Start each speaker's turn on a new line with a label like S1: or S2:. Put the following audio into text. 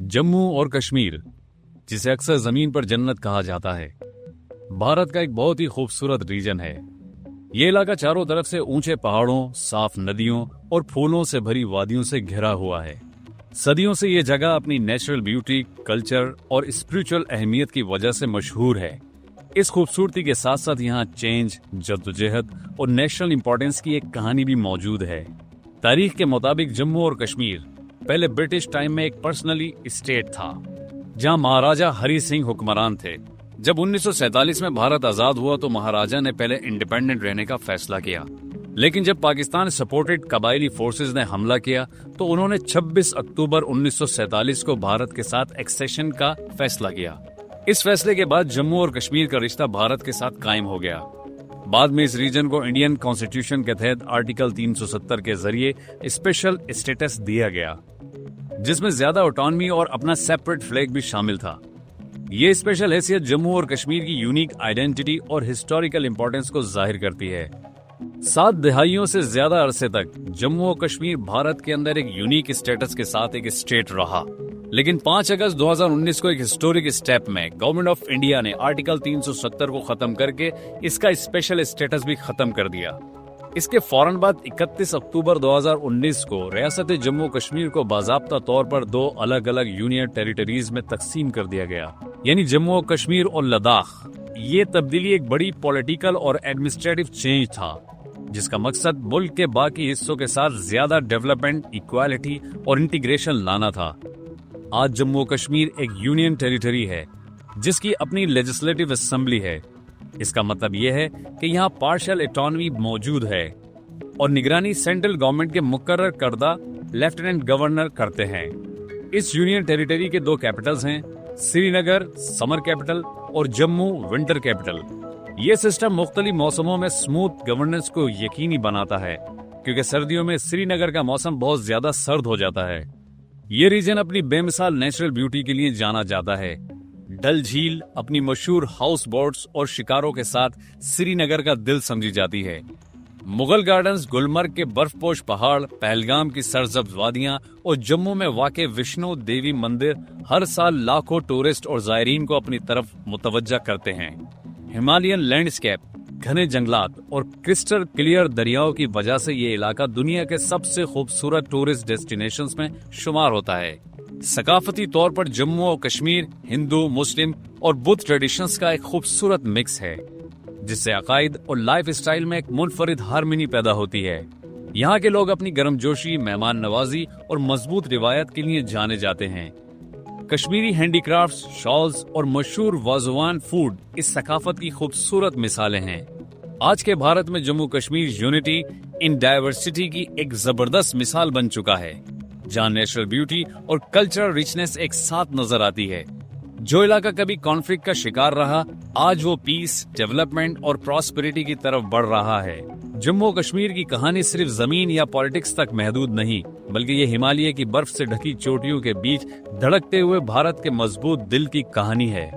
S1: जम्मू और कश्मीर, जिसे अक्सर जमीन पर जन्नत कहा जाता है, भारत का एक बहुत ही खूबसूरत रीजन है। ये इलाका चारों तरफ से ऊंचे पहाड़ों, साफ नदियों और फूलों से भरी वादियों से घिरा हुआ है। सदियों से ये जगह अपनी नेचुरल ब्यूटी, कल्चर और स्पिरिचुअल अहमियत की वजह से मशहूर है। इस खूबसूरती के साथ साथ यहाँ चेंज, जद्दोजहद और नेशनल इंपॉर्टेंस की एक कहानी भी मौजूद है। तारीख के मुताबिक जम्मू और कश्मीर पहले ब्रिटिश टाइम में एक पर्सनली स्टेट था, जहां महाराजा हरि सिंह हुक्मरान थे। जब 1947 में भारत आजाद हुआ तो महाराजा ने पहले इंडिपेंडेंट रहने का फैसला किया, लेकिन जब पाकिस्तान सपोर्टेड कबायली फोर्सेस ने हमला किया तो उन्होंने 26 अक्टूबर 1947 को भारत के साथ एक्सेशन का फैसला किया। इस फैसले के बाद जम्मू और कश्मीर का रिश्ता भारत के साथ कायम हो गया। बाद में इस रीजन को इंडियन कॉन्स्टिट्यूशन के तहत आर्टिकल 370 के जरिए स्पेशल स्टेटस दिया गया, जिसमें ज्यादा ऑटोनॉमी और अपना सेपरेट फ्लैग भी शामिल था। ये स्पेशल हैसियत जम्मू और कश्मीर की यूनिक आइडेंटिटी और हिस्टोरिकल इंपॉर्टेंस को जाहिर करती है। 7 दहाइयों से ज्यादा अरसे तक जम्मू और कश्मीर भारत के अंदर एक यूनिक स्टेटस के साथ एक स्टेट रहा, लेकिन 5 अगस्त 2019 को एक हिस्टोरिक स्टेप में गवर्नमेंट ऑफ इंडिया ने आर्टिकल 370 को खत्म करके इसका स्पेशल स्टेटस भी खत्म कर दिया। इसके फौरन बाद 31 अक्टूबर 2019 को रियासत जम्मू कश्मीर को बाज़ाब्ता तौर पर 2 अलग अलग यूनियन टेरिटरीज में तकसीम कर दिया गया, यानी जम्मू और कश्मीर और लद्दाख। ये तब्दीली एक बड़ी पॉलिटिकल और एडमिनिस्ट्रेटिव चेंज था, जिसका मकसद मुल्क के बाकी हिस्सों के साथ ज्यादा डेवलपमेंट, इक्वालिटी और इंटीग्रेशन लाना था। आज जम्मू कश्मीर एक यूनियन टेरिटरी है, जिसकी अपनी लेजिस्लेटिव असेंबली है। इसका मतलब यह है कि यहाँ पार्शियल ऑटोनॉमी मौजूद है और निगरानी सेंट्रल गवर्नमेंट के मुकर्रर करदा लेफ्टिनेंट गवर्नर करते हैं। इस यूनियन टेरिटरी के 2 कैपिटल्स हैं, श्रीनगर समर कैपिटल और जम्मू विंटर कैपिटल। ये सिस्टम मुख्तलिफ मौसमों में स्मूथ गवर्नेंस को यकीनी बनाता है, क्योंकि सर्दियों में श्रीनगर का मौसम बहुत ज्यादा सर्द हो जाता है। ये रीजन अपनी बेमिसाल नेचुरल ब्यूटी के लिए जाना जाता है। डल झील अपनी मशहूर हाउस बोट्स और शिकारों के साथ श्रीनगर का दिल समझी जाती है। मुगल गार्डन्स, गुलमर्ग के बर्फपोश पहाड़, पहलगाम की सरसब्ज वादियां और जम्मू में वाक़े विष्णु देवी मंदिर हर साल लाखों टूरिस्ट और जायरीन को अपनी तरफ मुतवज्जा करते हैं। हिमालयन लैंडस्केप, घने जंगलात और क्रिस्टल क्लियर दरियाओं की वजह से ये इलाका दुनिया के सबसे खूबसूरत टूरिस्ट डेस्टिनेशंस में शुमार होता है। सकाफती तौर पर जम्मू और कश्मीर हिंदू, मुस्लिम और बुद्ध ट्रेडिशंस का एक खूबसूरत मिक्स है, जिससे अकायद और लाइफ स्टाइल में एक मुनफरिद हार्मनी पैदा होती है। यहाँ के लोग अपनी गर्मजोशी, मेहमान नवाजी और मजबूत रिवायत के लिए जाने जाते हैं। कश्मीरी हैंडीक्राफ्ट्स, शॉल्स और मशहूर वाज़वान फूड इस सकाफत की खूबसूरत मिसालें हैं। आज के भारत में Jammu Kashmir unity in diversity की एक जबरदस्त मिसाल बन चुका है, जहाँ नेचुरल ब्यूटी और कल्चरल रिचनेस एक साथ नजर आती है। जो इलाका कभी कॉन्फ्लिक्ट का शिकार रहा, आज वो पीस, डेवलपमेंट और प्रॉस्पेरिटी की तरफ बढ़ रहा है। जम्मू कश्मीर की कहानी सिर्फ जमीन या पॉलिटिक्स तक महदूद नहीं, बल्कि ये हिमालय की बर्फ से ढकी चोटियों के बीच धड़कते हुए भारत के मजबूत दिल की कहानी है।